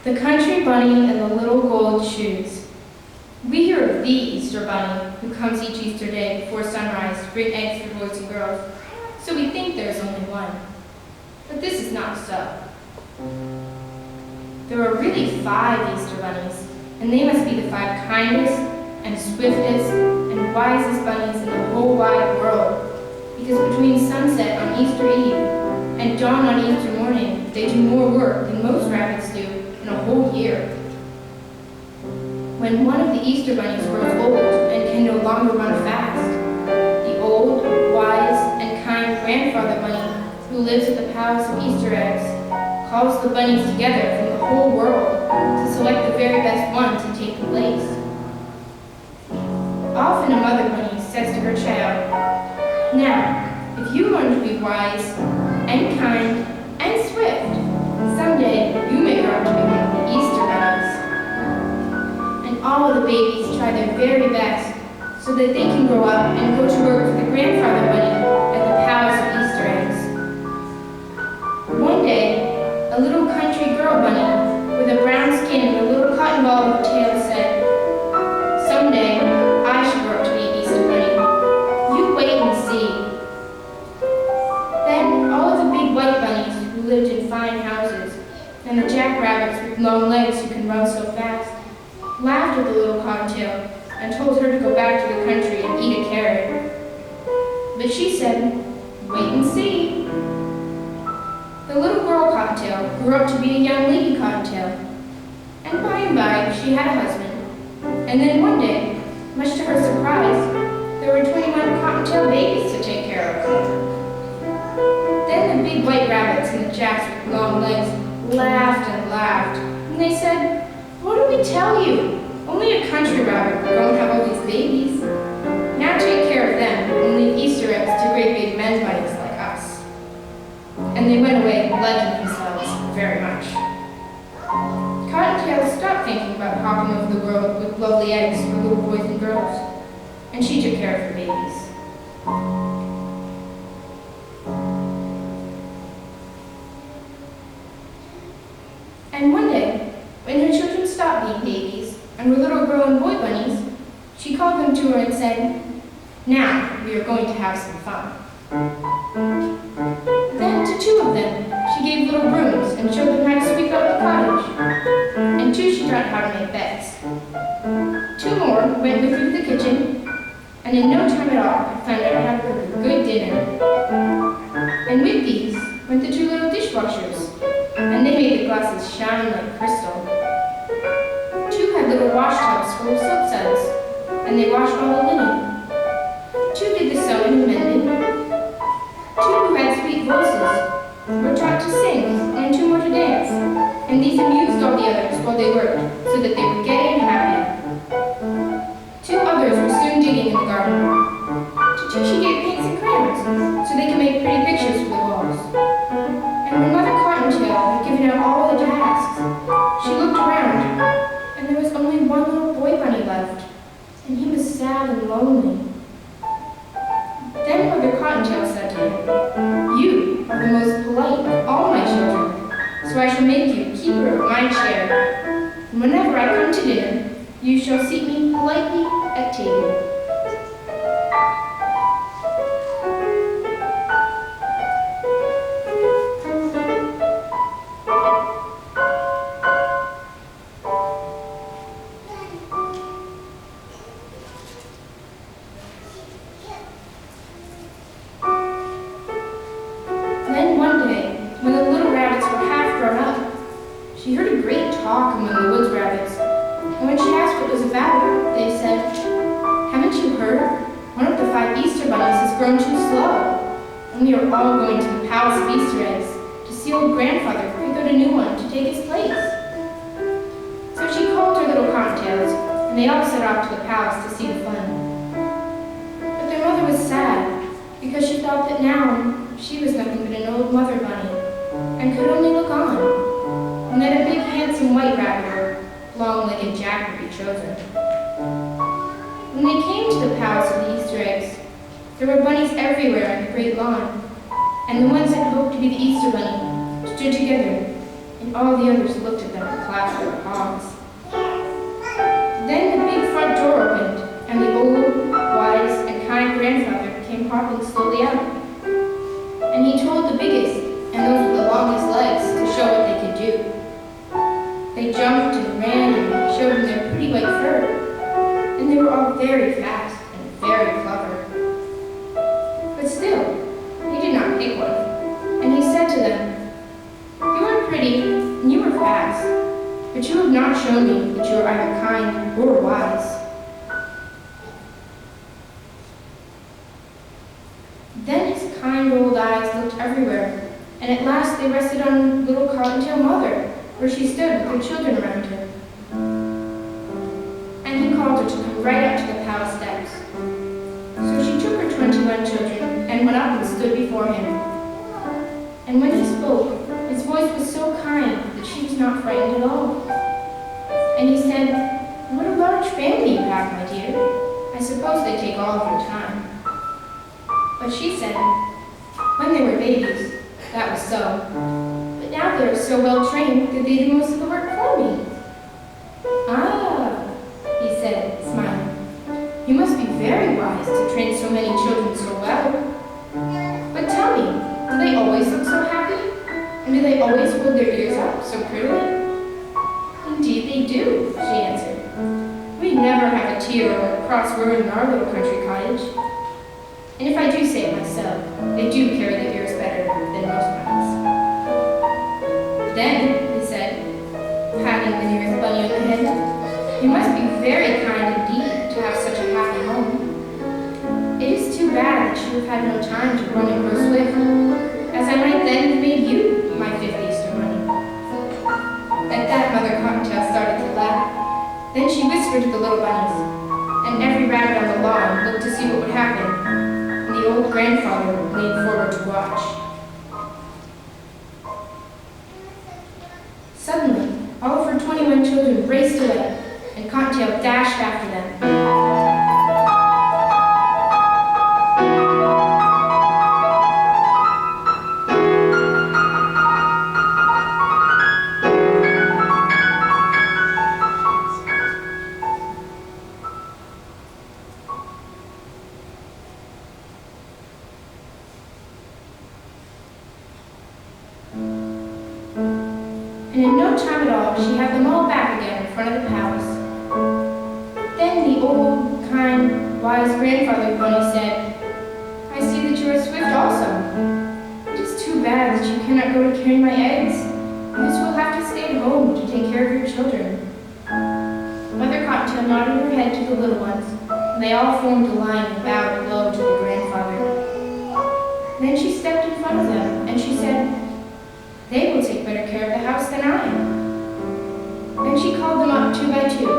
The Country Bunny and the Little Gold Shoes. We hear of the Easter Bunny, who comes each Easter day before sunrise to bring eggs for boys and girls, so we think there is only one. But this is not so. There are really 5 Easter bunnies, and they must be the 5 kindest and swiftest and wisest bunnies in the whole wide world, because between sunset on Easter Eve and dawn on Easter morning, they do more work than most rabbits do in a whole year. When one of the Easter bunnies grows old and can no longer run fast, the old, wise, and kind grandfather bunny who lives at the palace of Easter eggs calls the bunnies together from the whole world to select the very best one to take the place. Often a mother bunny says to her child, "Now, if you learn to be wise and kind and swift, someday you may grow up to be one of the Easter bunnies." And all of the babies try their very best so that they can grow up and go to work for the grandfather bunny at the palace of Easter eggs. One day, a little country girl bunny with a brown skin and a little cotton ball of a tail said, "Someday I should grow up to be an Easter bunny. You wait and see." Then all of the big white bunnies who lived in fine houses and the jackrabbits with long legs who can run so fast laughed at the little cottontail and told her to go back to the country and eat a carrot. But she said, "Wait and see." The little girl cottontail grew up to be a young lady cottontail, and by she had a husband. And then one day, much to her surprise, there were 21 cottontail babies to take care of. Then the big white rabbits and the jacks with long legs laughed and laughed, and they said, "What do we tell you? Only a country rabbit would go and have all these babies. Now take care of them and leave Easter eggs to great big men bunnies like us." And they went away liking themselves very much. Cottontail stopped thinking about hopping over the world with lovely eggs for little boys and girls, and she took care of her babies. And one day, when her children stopped being babies and were little girl and boy bunnies, she called them to her and said, "Now we are going to have some fun." Then to 2 of them, she gave little brooms and showed them how to sweep up the cottage. And 2 she taught how to make beds. 2 more went with her to the kitchen, and in no time at all found out how to cook a good dinner. And with these went the 2 little dishwashers, and they made the glasses shine like crystal. 2 had little wash tubs full of soap suds, and they washed all the linen. 2 did the sewing and mending. 2 who had sweet voices were taught to sing, and 2 more to dance, and these amused all the others while they worked, so that they were gay and happy. 2 others were soon digging in the garden. To 2 she gave paints and crayons, so they could make pretty pictures for the walls. And when Mother Cottontail had given out all the tasks, she looked around, and there was only one little boy bunny left, and he was sad and lonely. Then Mother Cottontail said to him, "You are the most polite of all my children, so I shall make you keeper of my chair. And whenever I come to dinner, you shall seat me politely at table." Then one day, when the little rabbits were half grown up, she heard a great talk among the woods rabbits, and when she asked what was about, they said, "Haven't you heard? One of the 5 Easter bunnies has grown too slow, and we are all going to the palace of Easter eggs to see old grandfather pick out a new one to take his place." So she called her little cottontails, and they all set off to the palace to see the fun. But their mother was sad, because she thought that now she was nothing but an old mother bunny, and could only look on, and that a big handsome white rabbit or long-legged jack would be chosen. When they came to the palace of the Easter eggs, there were bunnies everywhere on the great lawn, and the ones that hoped to be the Easter bunny stood together, and all the others looked at them and clapped their paws. Then the big front door opened, and the old, wise, and kind grandfather came hopping slowly out. And he told the biggest, and those with the longest legs, to show what they could do. They jumped and ran and showed him their pretty white fur, and they were all very fast and very clever. But still, he did not pick one, and he said to them, "You are pretty, and you are fast, but you have not shown me that you are either kind or wise." Then his kind old eyes looked everywhere, and at last they rested on little Cottontail Mother, where she stood with her children around her. And he called her to come right up to the palace steps. So she took her 21 children and went up and stood before him. And when he spoke, his voice was so kind that she was not frightened at all. And he said, "What a large family you have, my dear. I suppose they take all of your time." But she said, "When they were babies, that was so. But now they are so well trained that they do most of the work for me." "Ah," he said, smiling, "you must be very wise to train so many children so well. But tell me, do they always look so happy? And do they always hold their ears up so prettily?" "Indeed they do," she answered. "We never have a tear or a cross word in our little country cottage. And if I do say it myself, they do carry their ears better than most bunnies." "Then," he said, patting the nearest bunny on the head, "you must be very kind indeed to have such a happy home. It is too bad that you have had no time to run and grow swift, as I might then have made you my 5th Easter bunny." At that, Mother Cottontail started to laugh. Then she whispered to the little bunnies, and every rabbit on the lawn looked to see what would happen. The old grandfather leaned forward to watch. Suddenly, all of her 21 children raced away, and Cottontail dashed after them. And in no time at all, she had them all back again in front of the palace. Then the old, kind, wise grandfather bunny said, "I see that you are swift also. It is too bad that you cannot go to carry my eggs, because you will have to stay at home to take care of your children." Mother Cottontail nodded her head to the little ones, and they all formed a line and bowed low to the grandfather. Then she stepped in front of them, and she said, "They will take better care of the house than I." Then she called them up 2 by 2,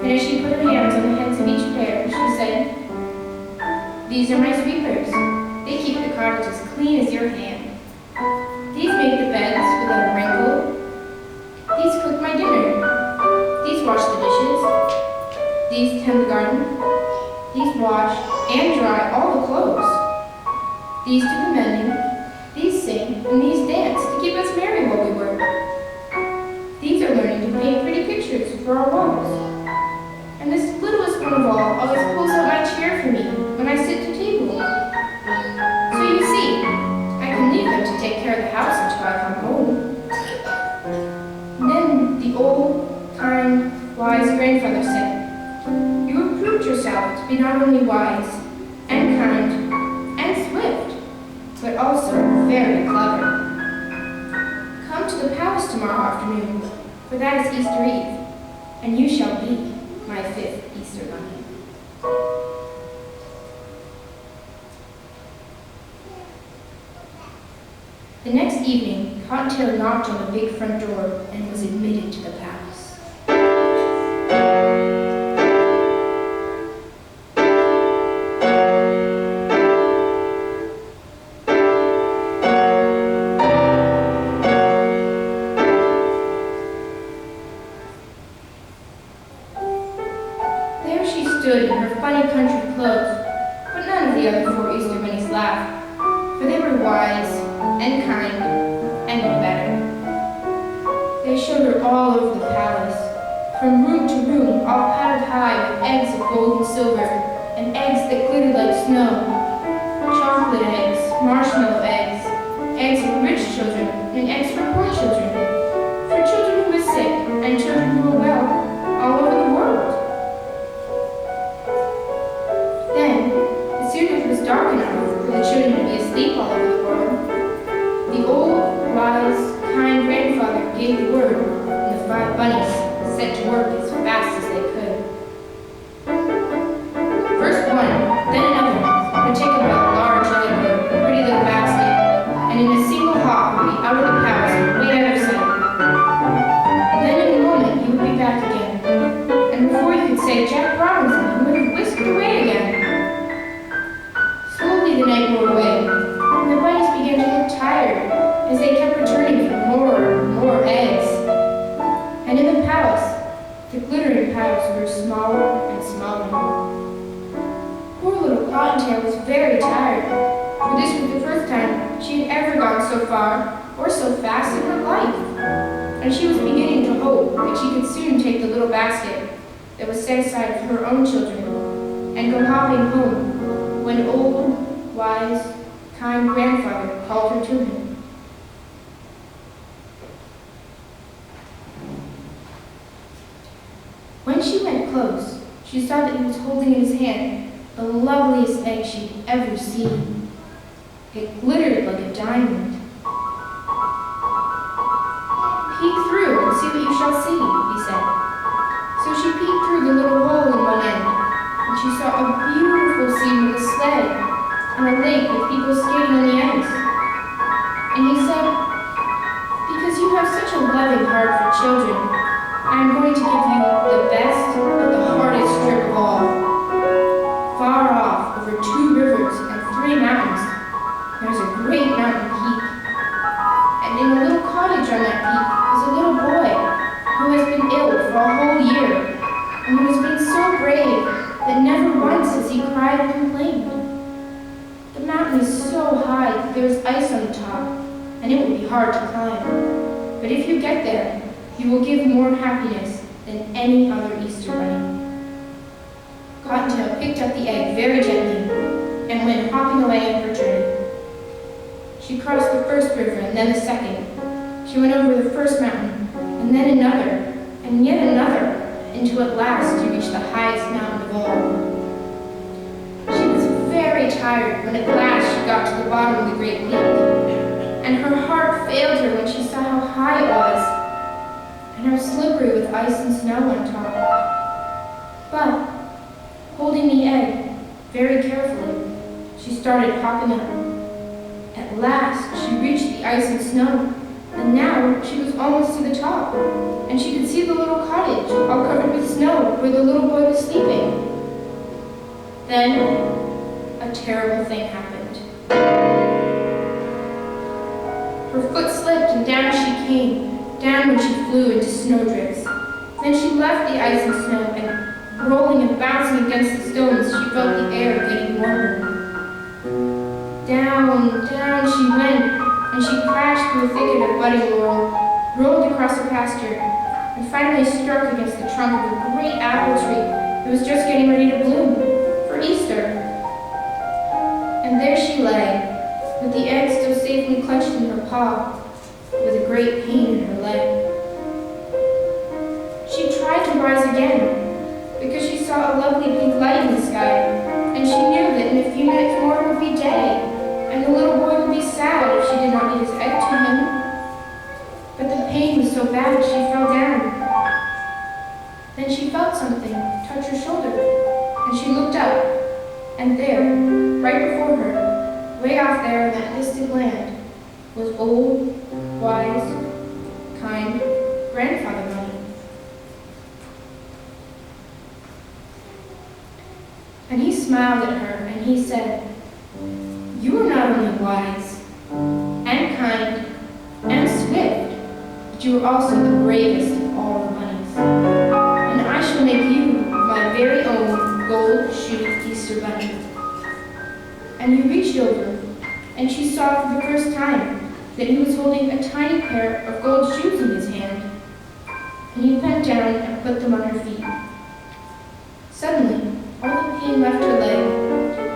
and as she put her hands on the heads of each pair, she said, "These are my sweepers. They keep the cottage as clean as your hand. These make the beds without a wrinkle. These cook my dinner. These wash the dishes. These tend the garden. These wash and dry all the clothes. These do the mending. These sing, and these dance to keep us merry while we work. These are learning to paint pretty pictures for our walls. And this littlest one of all always pulls out my chair for me when I sit to table. So you see, I can leave them to take care of the house until I come home." And then the old, kind, wise grandfather said, "You have proved yourself to be not only wise and kind and swift, but also very clever. Come to the palace tomorrow afternoon, for that is Easter Eve, and you shall be my 5th Easter bunny." The next evening, Cottontail knocked on the big front door and was admitted to the palace. In her funny country clothes, but none of the other 4 Easter bunnies laughed, for they were wise and kind and knew better. were all over the palace, from room to room, all piled high with eggs of gold and silver, and eggs that glittered like snow. Chocolate eggs, marshmallow eggs, eggs for rich children, and eggs for poor children, for children who were sick, and children who were well, all over the world. Then, as soon as it was dark enough for the children to be asleep all over the world, the old, wise, kind grandfather gave the word, and the 5 bunnies set to work as fast as they could. First one, then another, would take up a large leather, pretty little basket, and in a single hop would be out of the palace and way out of sight. Then in a moment he would be back again, and before you could say Jack Robinson, he would have whisked away again. Slowly the night wore away, and the bunnies began to look tired as they kept returning for more and more eggs. And in the palace, the glittering piles grew smaller and smaller. Poor little Cottontail was very tired, for this was the first time she had ever gone so far or so fast in her life. And she was beginning to hope that she could soon take the little basket that was set aside for her own children and go hopping home when old, wise, kind grandfather called her to him. When she went close, she saw that he was holding in his hand the loveliest egg she'd ever seen. It glittered like a diamond. "Peek through and see what you shall see," he said. So she peeked through the little hole in one end, and she saw a beautiful scene with a sled and a lake with people skating on the ends. And he said, "Because you have such a loving heart for children, I am going to give you the best but the hardest trip of all. Far off, over 2 rivers and 3 mountains, there's a great mountain peak. And in a little cottage on that peak is a little boy who has been ill for a whole year, and who has been so brave that never once has he cried or complained. The mountain is so high that there is ice on the top, and it will be hard to climb. But if you get there, you will give more happiness than any other Easter bunny." Cottontail picked up the egg very gently and went hopping away on her journey. She crossed the first river and then the second. She went over the first mountain and then another and yet another until at last she reached the highest mountain of all. She was very tired when at last she got to the bottom of the great peak, and her heart failed her when she saw how high it was and how slippery with ice and snow on top. But, holding the egg very carefully, she started hopping up. At last, she reached the ice and snow, and now she was almost to the top, and she could see the little cottage, all covered with snow, where the little boy was sleeping. Then, a terrible thing happened. Her foot slipped, and down she came. Down when she flew into snowdrifts. Then she left the ice and snow, and rolling and bouncing against the stones, she felt the air getting warmer. Down, down she went, and she crashed through a thicket of budding laurel, rolled across a pasture, and finally struck against the trunk of a great apple tree that was just getting ready to bloom for Easter. And there she lay, with the egg still safely clutched in her paw, with a great pain in her leg. She tried to rise again, because she saw a lovely pink light in the sky, and she knew that in a few minutes more it would be day, and the little boy would be sad if she did not give his egg to him. But the pain was so bad she fell down. Then she felt something touch her shoulder, and she looked up, and there, right before her, way off there in that distant land, was old, wise, kind Grandfather Bunny. And he smiled at her, and he said, "You are not only wise, and kind, and swift, but you are also the bravest of all the bunnies. And I shall make you my very own gold-shoed Easter bunny." And he reached over, and she saw for the first time that he was holding a tiny pair of gold shoes in his hand. and he bent down and put them on her feet. Suddenly, all the pain left her leg,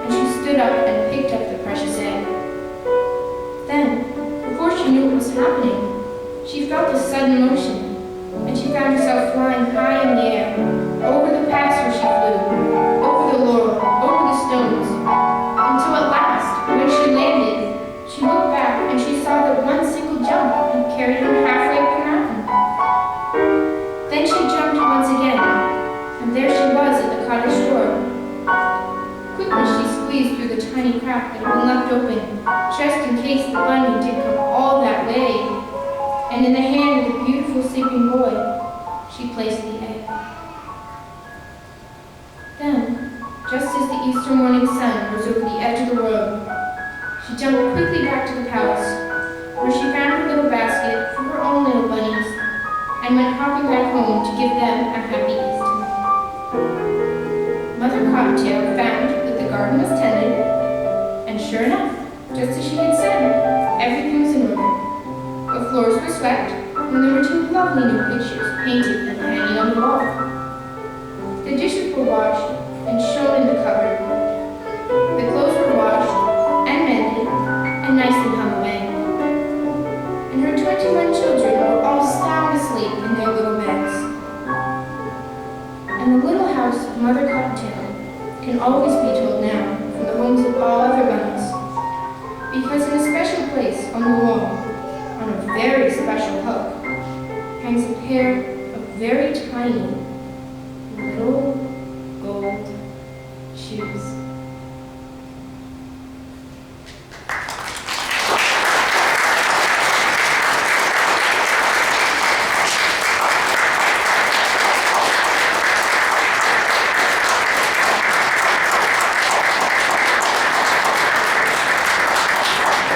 and she stood up and picked up the precious egg. Then, before she knew what was happening, she felt a sudden motion, and she found herself flying high in the air, over the paths where she flew, over the laurel, over the stones, until at last, when she landed, she looked back and she saw that one single jump had carried her halfway up the mountain. Then she jumped once again, and there she was at the cottage door. Quickly she squeezed through the tiny crack that had been left open, just in case the bunny did come all that way, and in the hand of the beautiful sleeping boy, she placed the egg. Then, just as the Easter morning sun was over the edge of the world, she jumped quickly back to the palace, where she found her little basket for her own little bunnies, and went hopping back home to give them a happy Easter. Mother Cottontail found that the garden was tended, and sure enough, just as she had said, everything was in order. The floors were swept, and there were 2 lovely new pictures painted and hanging on the wall. The dishes were washed and shown in the cupboard. The clothes were washed and mended and nicely hung away. And her 21 children were all sound asleep in their little beds. And the little house of Mother Cottontail can always be told now from the homes of all other bunnies, because in a special place on the wall, on a very special hook, hangs a pair of very tiny